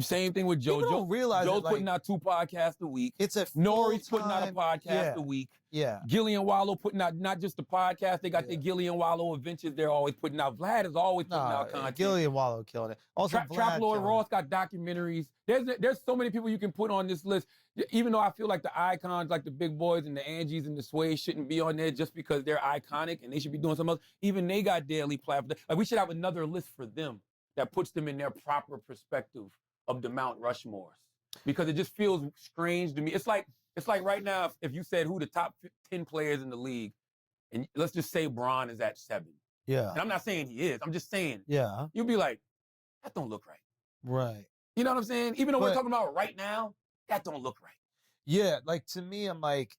Same thing with Joe. People don't realize Joe's it, like, putting out 2 podcasts a week. It's a Nori's putting out a full-time- podcast a week. Yeah. Gillian Wallow putting out not just the podcast, they got their Gillian Wallow adventures they're always putting out. Vlad is always putting out content. Gillian Wallow killing it. Also, Trap Vlad Lord killing Ross got documentaries. There's so many people you can put on this list. Even though I feel like the icons, like the Big Boys and the Angies and the Sways shouldn't be on there just because they're iconic and they should be doing something else. Even they got daily platforms. Like we should have another list for them that puts them in their proper perspective of the Mount Rushmores, because it just feels strange to me. It's like right now if you said who the top 10 players in the league, and let's just say Bron is at 7. Yeah. And I'm not saying he is. I'm just saying. Yeah. You'll be like, that don't look right. Right. You know what I'm saying? Even though we're talking about right now, that don't look right. Yeah, like to me, I'm like,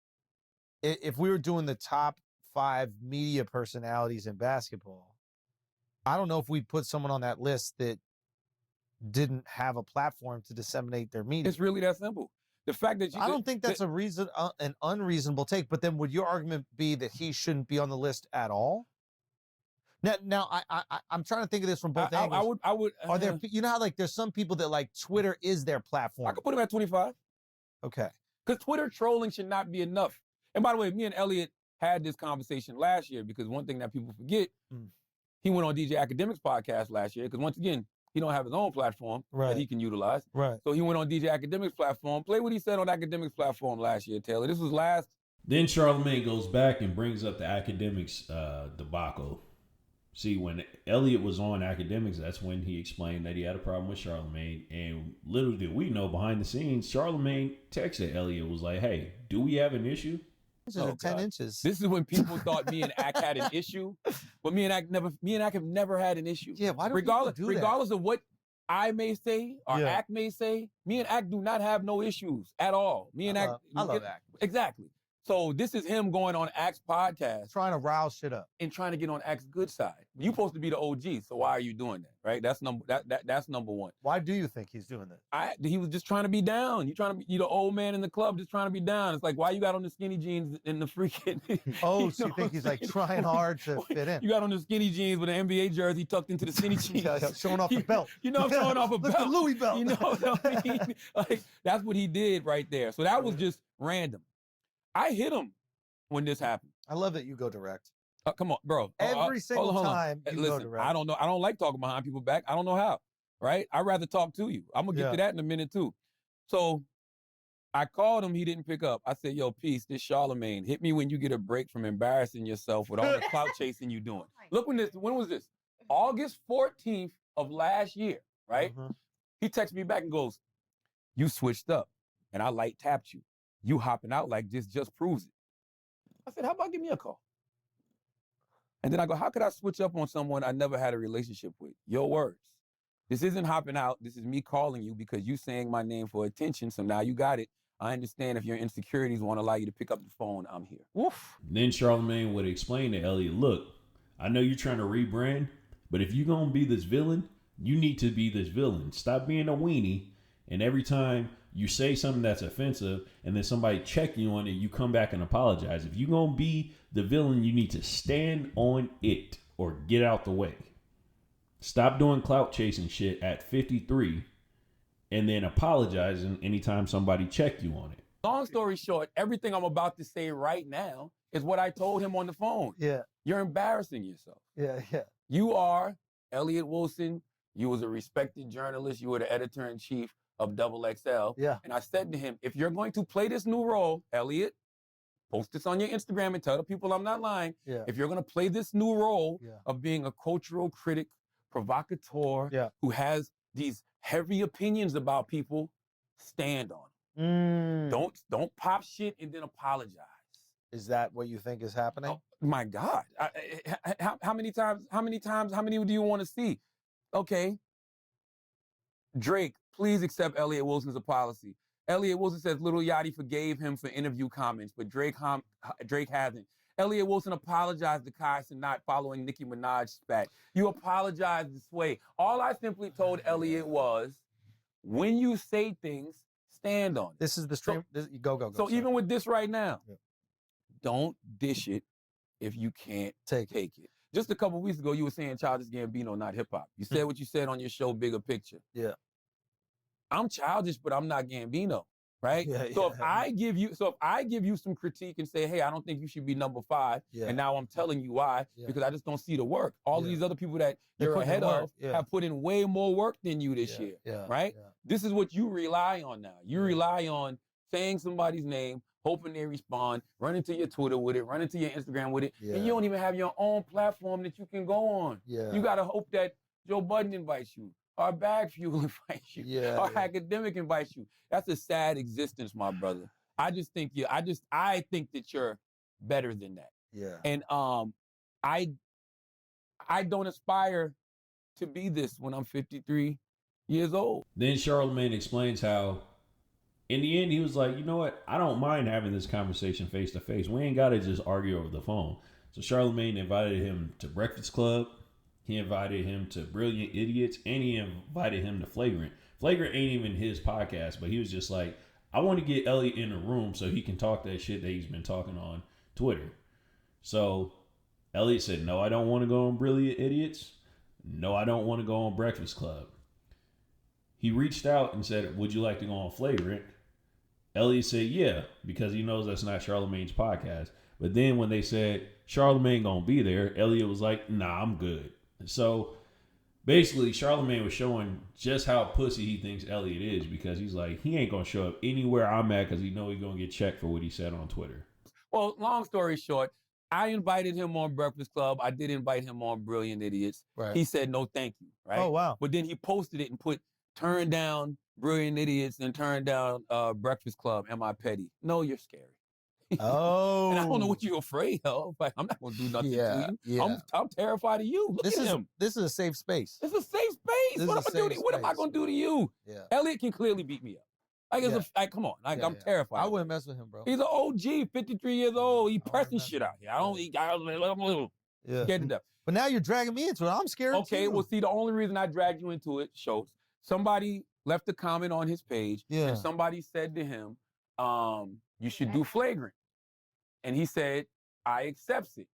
if we were doing the top 5 media personalities in basketball, I don't know if we'd put someone on that list that didn't have a platform to disseminate their media. It's really that simple. The fact that I don't think that's an unreasonable take. But then, would your argument be that he shouldn't be on the list at all? Now, I'm trying to think of this from both angles. I would. Are there? You know how like there's some people that like Twitter is their platform. I could put him at 25. Okay. Because Twitter trolling should not be enough. And by the way, me and Elliot had this conversation last year, because one thing that people forget, he went on DJ Academics podcast last year, because once again, he don't have his own platform that he can utilize. Right. So he went on DJ Academics platform. Play what he said on Academics platform last year, Taylor. This was last. Then Charlamagne goes back and brings up the Academics debacle. See, when Elliot was on Academics, that's when he explained that he had a problem with Charlamagne. And little did we know, behind the scenes, Charlamagne texted Elliot, was like, hey, do we have an issue? 10 inches. This is when people thought me and Ak had an issue, but me and Ak have never had an issue. Yeah, why do regardless, people do that? regardless of what I may say or Ak may say, me and Ak do not have no issues at all. Me and Ak, I love Ak. Exactly. So this is him going on Ak's podcast, trying to rouse shit up and trying to get on Ak's good side. You supposed to be the OG, so why are you doing that? Right? That's number one. Why do you think he's doing that? He was just trying to be down. You the old man in the club just trying to be down. It's like, why you got on the skinny jeans and the freaking? Oh, so you think he's like trying hard to fit in? You got on the skinny jeans with an NBA jersey tucked into the skinny jeans, showing off the belt. You know, I'm showing off a Look, belt. the Louis belt. You know what I mean? Like that's what he did right there. So that was just random. I hit him when this happened. I love that you go direct. Come on, bro. Every single hold on. time you Listen, go direct. I don't know. I don't like talking behind people back. I don't know how. Right? I'd rather talk to you. I'm gonna get to that in a minute too. So I called him. He didn't pick up. I said, "Yo, peace. This Charlamagne. Hit me when you get a break from embarrassing yourself with all the clout chasing you doing." Look when was this? August 14th of last year. Right? He texted me back and goes, "You switched up, and I light tapped you. You hopping out like this just proves it." I said, how about give me a call? And then I go, how could I switch up on someone I never had a relationship with? Your words. This isn't hopping out. This is me calling you because you saying my name for attention. So now you got it. I understand if your insecurities won't allow you to pick up the phone, I'm here. Woof. Then Charlamagne would explain to Elliot, look, I know you're trying to rebrand, but if you're going to be this villain, you need to be this villain. Stop being a weenie. And every time you say something that's offensive and then somebody check you on it, you come back and apologize. If you're going to be the villain, you need to stand on it or get out the way. Stop doing clout chasing shit at 53 and then apologizing anytime somebody check you on it. Long story short, everything I'm about to say right now is what I told him on the phone. Yeah. You're embarrassing yourself. Yeah. You are Elliott Wilson. You was a respected journalist. You were the editor-in-chief of XXL. Yeah. And I said to him, if you're going to play this new role, Elliot, post this on your Instagram and tell the people I'm not lying. Yeah. If you're going to play this new role of being a cultural critic, provocateur, who has these heavy opinions about people, stand on it. Don't pop shit and then apologize. Is that what you think is happening? Oh, my God. How many do you want to see? Okay. Drake, please accept Elliott Wilson's apology. Elliott Wilson says Lil Yachty forgave him for interview comments, but Drake hasn't. Elliott Wilson apologized to Kai for not following Nicki Minaj's spat. You apologized this way. All I simply told Elliott was, when you say things, stand on it. This is the stream. Go. So even with this right now, don't dish it if you can't take it. Just a couple weeks ago, you were saying Childish Gambino, not hip hop. You said what you said on your show, Bigger Picture. Yeah. I'm childish, but I'm not Gambino, right? So if I give you some critique and say, hey, I don't think you should be number 5, and now I'm telling you why, because I just don't see the work. All these other people that you're ahead of have put in way more work than you this year, right? This is what you rely on now. You rely on saying somebody's name, hoping they respond, running to your Twitter with it, running to your Instagram with it, and you don't even have your own platform that you can go on. You gotta hope that Joe Budden invites you, or Bag Fuel invites you, or Academic invites you. That's a sad existence, my brother. I think that you're better than that. Yeah. And I don't aspire to be this when I'm 53 years old. Then Charlamagne explains how, in the end, he was like, you know what? I don't mind having this conversation face to face. We ain't got to just argue over the phone. So Charlamagne invited him to Breakfast Club. He invited him to Brilliant Idiots, and he invited him to Flagrant. Flagrant ain't even his podcast, but he was just like, I want to get Elliot in the room so he can talk that shit that he's been talking on Twitter. So Elliot said, no, I don't want to go on Brilliant Idiots. No, I don't want to go on Breakfast Club. He reached out and said, would you like to go on Flagrant? Elliot said, yeah, because he knows that's not Charlamagne's podcast. But then when they said Charlamagne gonna be there, Elliot was like, nah, I'm good. So basically, Charlamagne was showing just how pussy he thinks Elliot is, because he's like, he ain't gonna show up anywhere I'm at because he know he's gonna get checked for what he said on Twitter. Well, long story short, I invited him on Breakfast Club. I did invite him on Brilliant Idiots. Right. He said no thank you, right? Oh, wow. But then he posted it and put, turn down Brilliant Idiots and turn down Breakfast Club. Am I petty? No, you're scary. Oh. And I don't know what you're afraid of. Like, I'm not going to do nothing to you. I'm terrified of you. Look at him. This is a safe space. It's a safe space. What am I going to do to you? Yeah. Elliot can clearly beat me up. Like, come on. Like, I'm terrified. I wouldn't mess with him, bro. He's an OG, 53 years old. He pressing shit out here. I'm scared to death. But now you're dragging me into it. I'm scared Okay, too. well, see, the only reason I dragged you into it shows somebody left a comment on his page, and somebody said to him, you should do Flagrant. And he said, I accept it.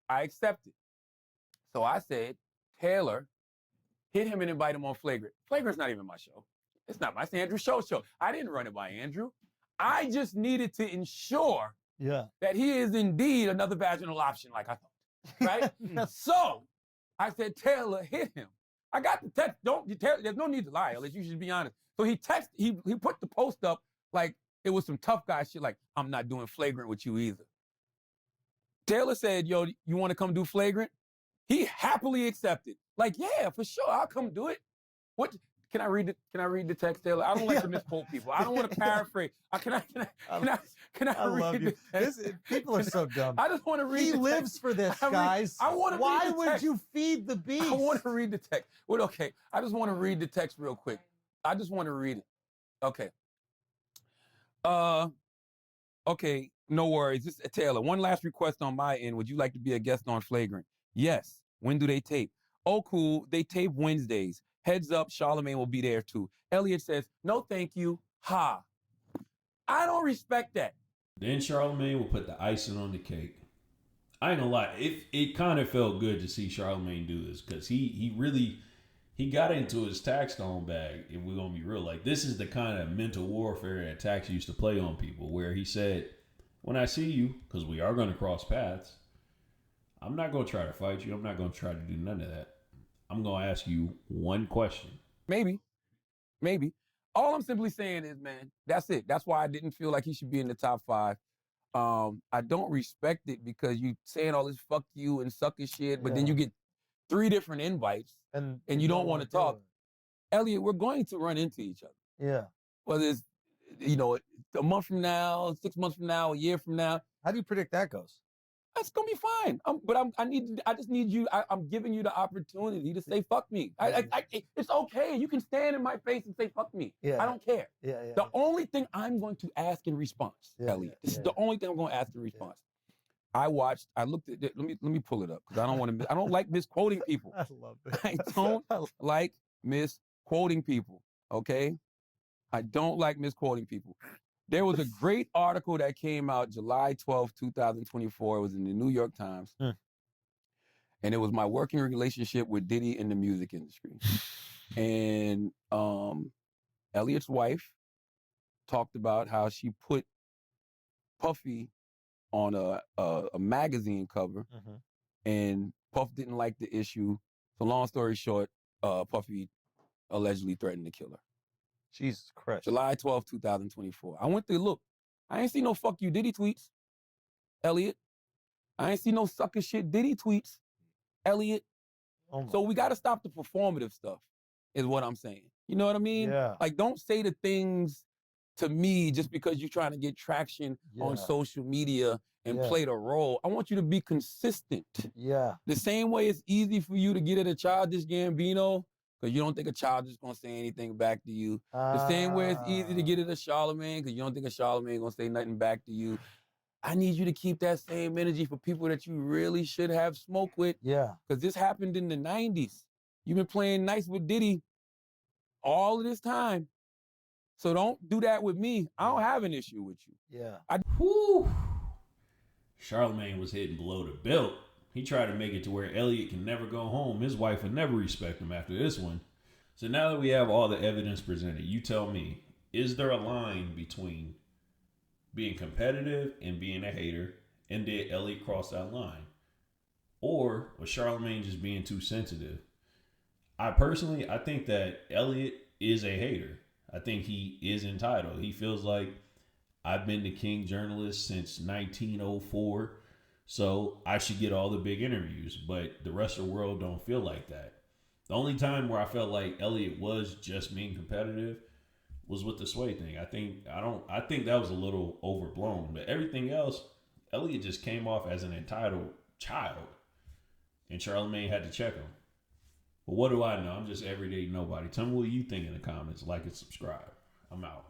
So I said, Taylor, hit him and invite him on Flagrant. Flagrant's not even my show. It's not my Andrew show. I didn't run it by Andrew. I just needed to ensure that he is indeed another vaginal option, like I thought, right? So I said, Taylor, hit him. I got the text. There's no need to lie, Elliot. You should be honest. So he put the post up like it was some tough guy shit, like, I'm not doing Flagrant with you either. Taylor said, yo, you want to come do Flagrant? He happily accepted. Like, yeah, for sure, I'll come do it. What? Can I read the text, Taylor? I don't like to misquote people. I don't want to paraphrase. Can I read the text? People are so dumb. I just want to read. He the lives text. for this, guys. I want to. Why would you feed the beast? I want to read the text. Well, okay. I just want to read the text real quick. I just want to read it. Okay. Okay. No worries. This is Taylor. One last request on my end. Would you like to be a guest on Flagrant? Yes. When do they tape? Oh, cool. They tape Wednesdays. Heads up, Charlamagne will be there too. Elliot says, no, thank you. Ha. I don't respect that. Then Charlamagne will put the icing on the cake. I ain't gonna lie. It kind of felt good to see Charlamagne do this, because he really got into his tax stone bag, if we're gonna be real. Like, this is the kind of mental warfare that Tax used to play on people, where he said, when I see you, because we are gonna cross paths, I'm not gonna try to fight you. I'm not gonna try to do none of that. I'm going to ask you one question. Maybe. All I'm simply saying is, man, that's it. That's why I didn't feel like he should be in the top 5. I don't respect it because you saying all this fuck you and sucker shit, but then you get 3 different invites and you don't want to talk. Elliot, we're going to run into each other. Yeah. Whether it's, a month from now, 6 months from now, a year from now. How do you predict that goes? That's gonna be fine. I just need you. I'm giving you the opportunity to say fuck me. It's okay. You can stand in my face and say fuck me. Yeah. I don't care. Yeah. The only thing I'm going to ask in response, Elliot. This is the only thing I'm going to ask in response. I looked at it. Let me pull it up because I don't want to. I don't like misquoting people. I love it. I don't like misquoting people. Okay, I don't like misquoting people. There was a great article that came out July 12, 2024. It was in the New York Times. And it was my working relationship with Diddy in the music industry. And Elliot's wife talked about how she put Puffy on a magazine cover, and Puff didn't like the issue. So long story short, Puffy allegedly threatened to kill her. Jesus Christ. July 12, 2024. I went to look. I ain't see no fuck you Diddy tweets, Elliot. I ain't see no sucker shit Diddy tweets, Elliot. So we got to stop the performative stuff, is what I'm saying. You know what I mean? Yeah. Like, don't say the things to me just because you're trying to get traction on social media and play the role. I want you to be consistent. Yeah. The same way it's easy for you to get at a Childish Gambino because you don't think a Childish is going to say anything back to you. The same way it's easy to get at a Charlamagne because you don't think a Charlamagne going to say nothing back to you. I need you to keep that same energy for people that you really should have smoke with. Yeah. Because this happened in the 90s. You've been playing nice with Diddy all of this time. So don't do that with me. I don't have an issue with you. Yeah. Charlamagne was hitting below the belt. He tried to make it to where Elliot can never go home. His wife would never respect him after this one. So now that we have all the evidence presented, you tell me, is there a line between being competitive and being a hater? And did Elliot cross that line? Or was Charlamagne just being too sensitive? I think that Elliot is a hater. I think he is entitled. He feels like I've been the king journalist since 1904, so I should get all the big interviews. But the rest of the world don't feel like that. The only time where I felt like Elliot was just being competitive was with the Sway thing. I think that was a little overblown. But everything else, Elliot just came off as an entitled child, and Charlamagne had to check him. But what do I know? I'm just everyday nobody. Tell me what you think in the comments. Like and subscribe. I'm out.